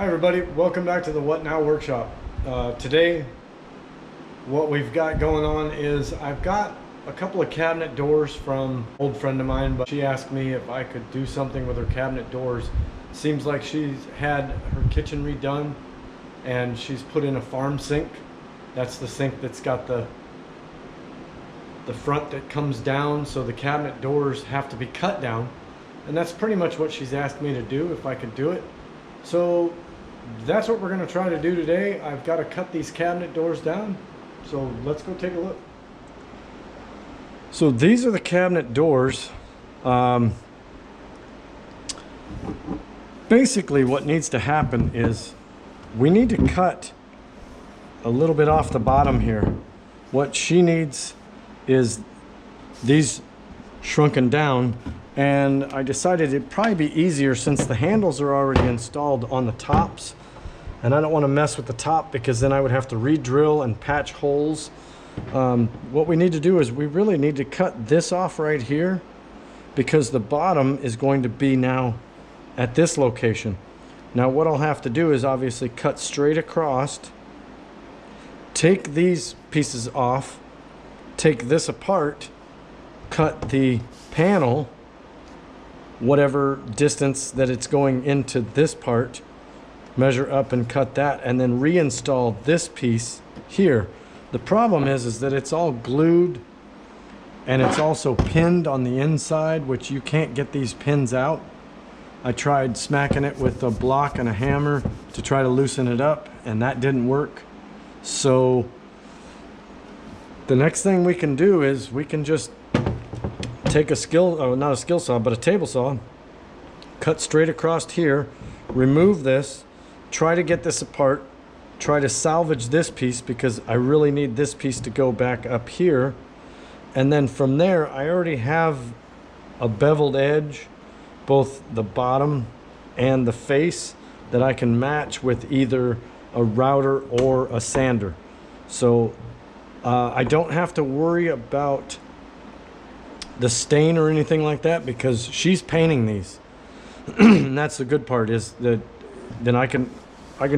Hi everybody, welcome back to the What Now workshop. Today what we've got going on is I've got a couple of cabinet doors from an old friend of mine, but she asked me if I could do something with her cabinet doors. Seems like she's had her kitchen redone and she's put in a farm sink. That's the sink that's got the front that comes down, so the cabinet doors have to be cut down, and that's pretty much what she's asked me to do, if I could do it. So that's what we're going to try to do today. I've got to cut these cabinet doors down, so let's go take a look. So these are the cabinet doors. Basically what needs to happen is we need to cut a little bit off the bottom here. What she needs is these shrunken down, and I decided it'd probably be easier since the handles are already installed on the tops, and I don't want to mess with the top because then I would have to re-drill and patch holes. What we need to do is we really need to cut this off right here, because the bottom is going to be now at this location. Now what I'll have to do is obviously cut straight across, take these pieces off, take this apart, cut the panel whatever distance that it's going into this part, measure up and cut that, and then reinstall this piece here. The problem is that it's all glued and it's also pinned on the inside, which you can't get these pins out. I tried smacking it with a block and a hammer to try to loosen it up, and that didn't work. So the next thing we can do is we can just take not a skill saw, but a table saw, cut straight across here, remove this, try to get this apart, try to salvage this piece because I really need this piece to go back up here. And then from there, I already have a beveled edge, both the bottom and the face, that I can match with either a router or a sander. So I don't have to worry about the stain or anything like that because she's painting these. And that's the good part, is that then I can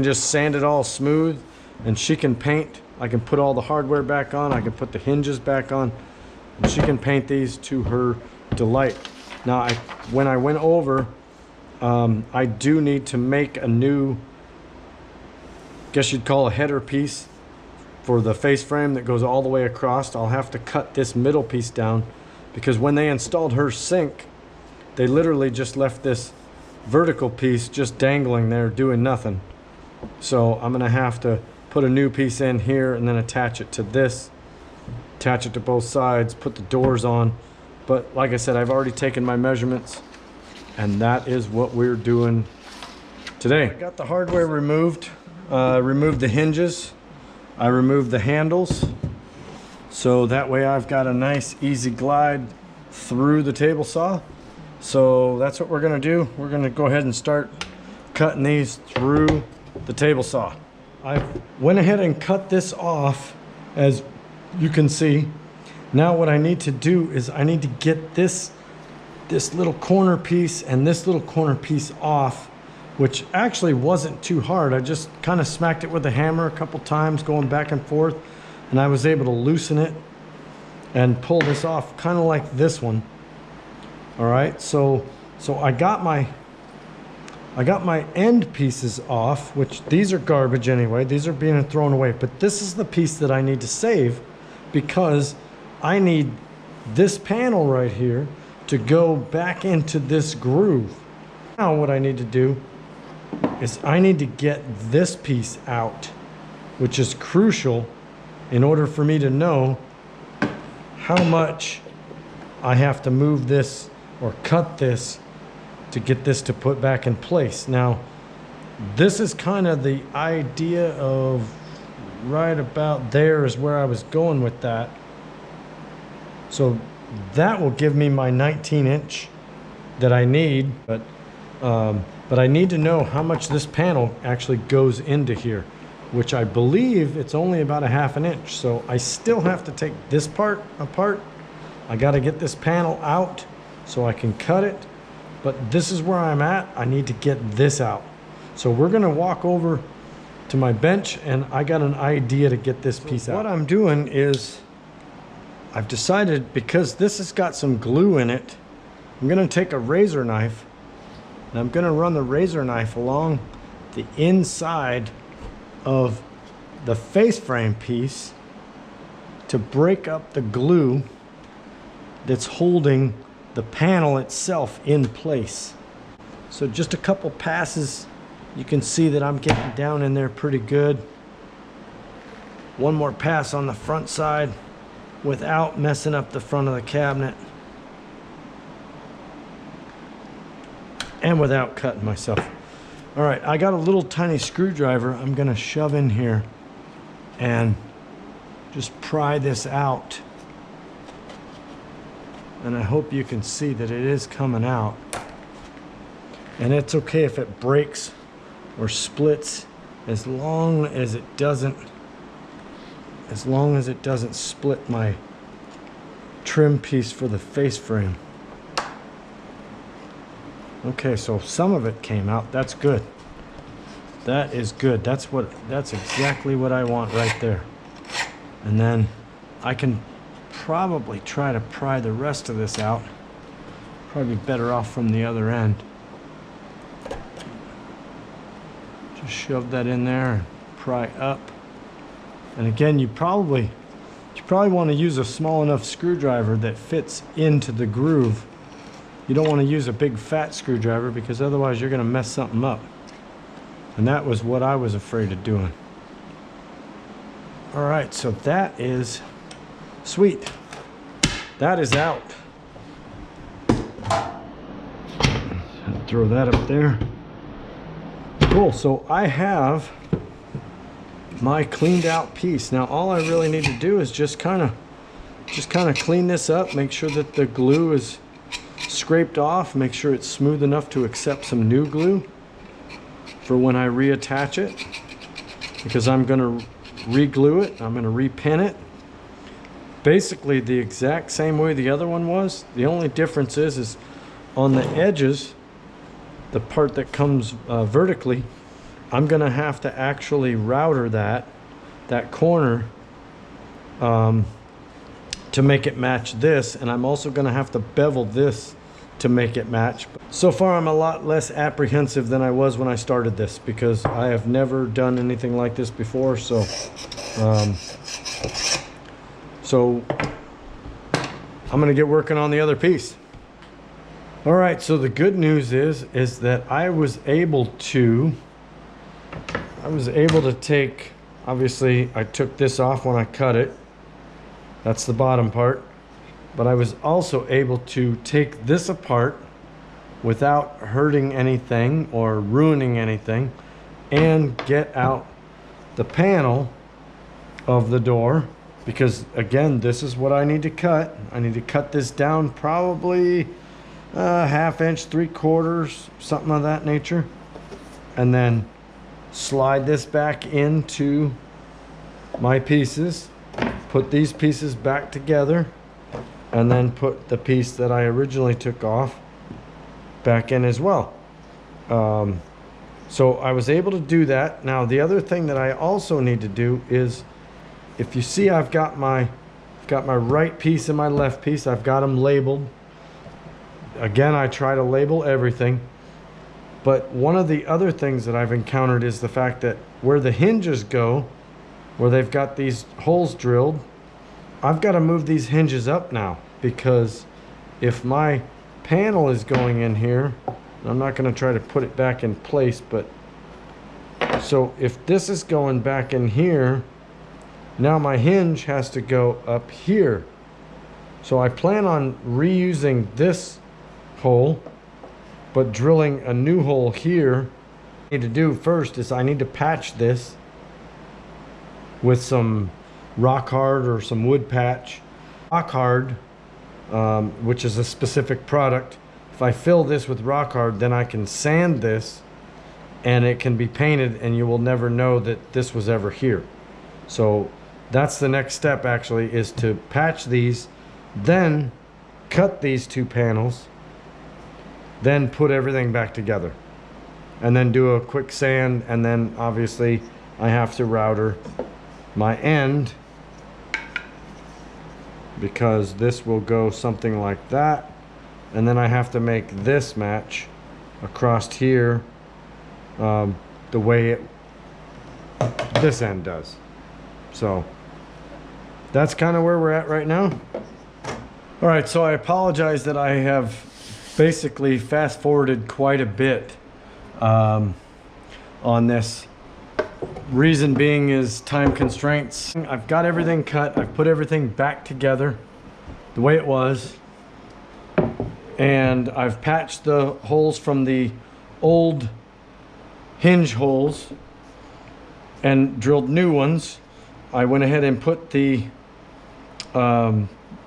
just sand it all smooth and she can paint. I can put all the hardware back on, I can put the hinges back on, and she can paint these to her delight. Now when I went over, I do need to make a new, guess you'd call a header piece for the face frame that goes all the way across. I'll have to cut this middle piece down because when they installed her sink, they literally just left this vertical piece just dangling there doing nothing. So I'm gonna have to put a new piece in here and then attach it to this, attach it to both sides, put the doors on. But like I said, I've already taken my measurements, and that is what we're doing today. I got the hardware removed, removed the hinges, I removed the handles, so that way I've got a nice easy glide through the table saw. So that's what we're gonna do. We're gonna go ahead and start cutting these through the table saw. I went ahead and cut this off, as you can see. Now what I need to do is I need to get this little corner piece and this little corner piece off, which actually wasn't too hard. I just kind of smacked it with a hammer a couple times, going back and forth, and I was able to loosen it and pull this off, kind of like this one. All right, so I got my end pieces off, which these are garbage anyway. These are being thrown away, but this is the piece that I need to save because I need this panel right here to go back into this groove. Now what I need to do is I need to get this piece out, which is crucial in order for me to know how much I have to move this or cut this to get this to put back in place. Now, this is kind of the idea of right about there is where I was going with that. So that will give me my 19-inch that I need, but I need to know how much this panel actually goes into here, which I believe it's only about a ½ an inch. So I still have to take this part apart. I got to get this panel out so I can cut it, but this is where I'm at. I need to get this out. So we're gonna walk over to my bench, and I got an idea to get this piece out. What I'm doing is, I've decided, because this has got some glue in it, I'm gonna take a razor knife and I'm gonna run the razor knife along the inside of the face frame piece to break up the glue that's holding the panel itself in place. So just a couple passes, you can see that I'm getting down in there pretty good. One more pass on the front side without messing up the front of the cabinet and without cutting myself. All right, I got a little tiny screwdriver I'm gonna shove in here and just pry this out. And I hope you can see that it is coming out. And it's okay if it breaks or splits, as long as it doesn't split my trim piece for the face frame. Okay, so some of it came out. That's good. That is good. That's exactly what I want right there. And then I can probably try to pry the rest of this out. Probably better off from the other end. Just shove that in there and pry up. And again, you probably want to use a small enough screwdriver that fits into the groove. You don't want to use a big fat screwdriver, because otherwise you're going to mess something up. And that was what I was afraid of doing. All right, so that is sweet. That is out. Throw that up there. Cool, so I have my cleaned out piece. Now all I really need to do is just kind of clean this up, make sure that the glue is scraped off, make sure it's smooth enough to accept some new glue for when I reattach it, because I'm going to re-glue it, I'm going to repin it. Basically the exact same way the other one was. The only difference is on the edges, the part that comes vertically, I'm going to have to actually router that corner to make it match this, and I'm also going to have to bevel this to make it match. So far I'm a lot less apprehensive than I was when I started this, because I have never done anything like this before. So I'm going to get working on the other piece. All right, so the good news is that I was able to take, obviously I took this off when I cut it. That's the bottom part. But I was also able to take this apart without hurting anything or ruining anything, and get out the panel of the door, because again, this is what I need to cut. I need to cut this down probably ½ inch, 3/4, something of that nature, and then slide this back into my pieces, put these pieces back together, and then put the piece that I originally took off back in as well. So I was able to do that. Now the other thing that I also need to do is, if you see, I've got my right piece and my left piece, I've got them labeled. Again, I try to label everything. But one of the other things that I've encountered is the fact that where the hinges go, where they've got these holes drilled, I've got to move these hinges up now, because if my panel is going in here, I'm not going to try to put it back in place, but so if this is going back in here, now my hinge has to go up here. So I plan on reusing this hole, but drilling a new hole here. What I need to do first is I need to patch this with some rock hard or some wood patch. Rock hard, which is a specific product. If I fill this with rock hard, then I can sand this and it can be painted, and you will never know that this was ever here. So that's the next step, actually, is to patch these, then cut these two panels, then put everything back together. and then do a quick sand, and then obviously I have to router my end because this will go something like that, and then I have to make this match across here the way this end does. So that's kind of where we're at right now. All right, so I apologize that I have basically fast forwarded quite a bit on this. Reason being is time constraints. I've got everything cut. I've put everything back together the way it was, and I've patched the holes from the old hinge holes and drilled new ones. I went ahead and put the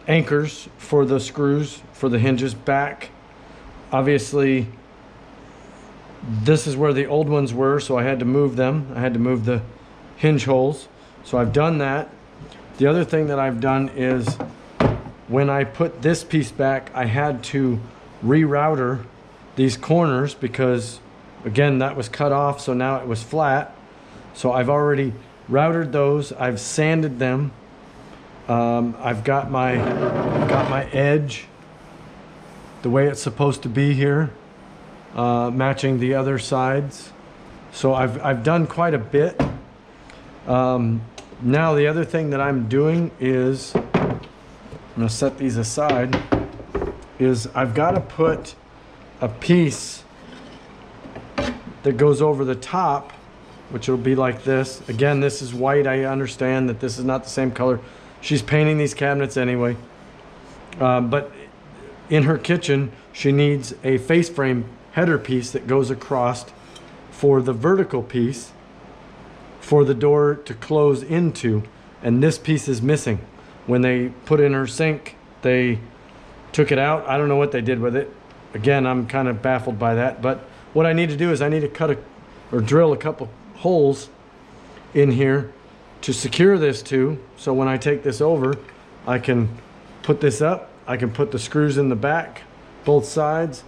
anchors for the screws for the hinges back. Obviously this is where the old ones were, so I had to move them. I had to move the hinge holes, so I've done that. The other thing that I've done is when I put this piece back, I had to rerouter these corners because again that was cut off, so now it was flat. So I've already routed those. I've sanded them. I've got my edge the way it's supposed to be here, matching the other sides. So I've done quite a bit. Now the other thing that I'm doing is, I'm gonna set these aside, is I've got to put a piece that goes over the top, which will be like this. Again, this is white. I understand that this is not the same color. She's painting these cabinets anyway. But in her kitchen, she needs a face frame header piece that goes across for the vertical piece for the door to close into. And this piece is missing. When they put in her sink, they took it out. I don't know what they did with it. Again, I'm kind of baffled by that. But what I need to do is I need to cut or drill a couple holes in here to secure this to, so when I take this over, I can put this up. I can put the screws in the back, both sides.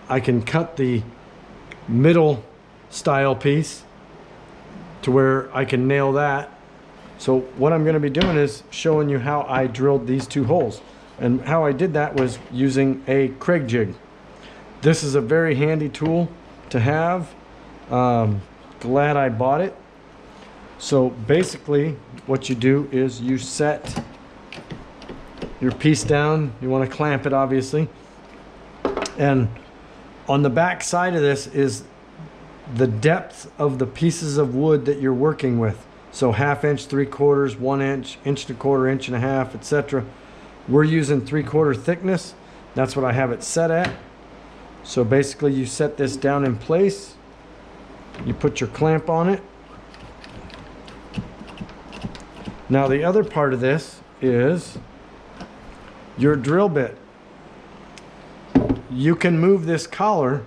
I can cut the middle style piece to where I can nail that. So what I'm going to be doing is showing you how I drilled these two holes. And how I did that was using a Craig jig. This is a very handy tool to have. Glad I bought it. So basically what you do is you set your piece down. You want to clamp it, obviously. And on the back side of this is the depth of the pieces of wood that you're working with. So 1/2 inch, 3/4, 1 inch, 1.25 inch, 1.5 inch, etc. We're using 3/4 thickness. That's what I have it set at. So basically you set this down in place. You put your clamp on it. Now the other part of this is your drill bit. You can move this collar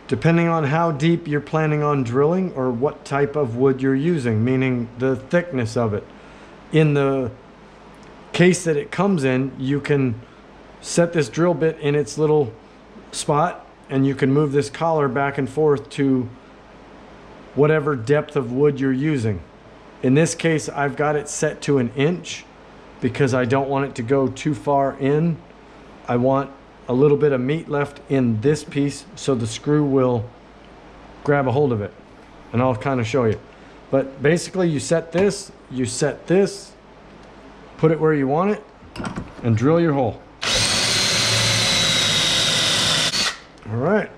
depending on how deep you're planning on drilling or what type of wood you're using, meaning the thickness of it. In the case that it comes in, you can set this drill bit in its little spot and you can move this collar back and forth to whatever depth of wood you're using. In this case, I've got it set to 1 inch because I don't want it to go too far in. I want a little bit of meat left in this piece so the screw will grab a hold of it. And I'll kind of show you. But basically you set this, put it where you want it, and drill your hole. All right,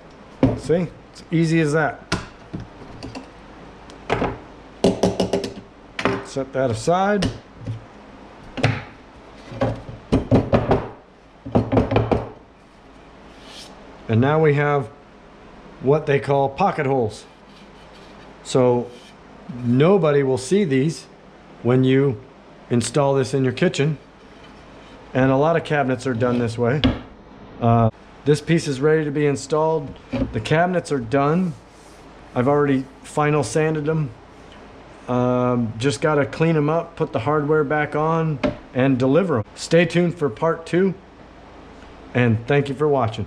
see, it's easy as that. Set that aside. And now we have what they call pocket holes. So nobody will see these when you install this in your kitchen. And a lot of cabinets are done this way. This piece is ready to be installed. The cabinets are done. I've already final sanded them. Just got to clean them up, put the hardware back on, and deliver them. Stay tuned for part 2. And thank you for watching.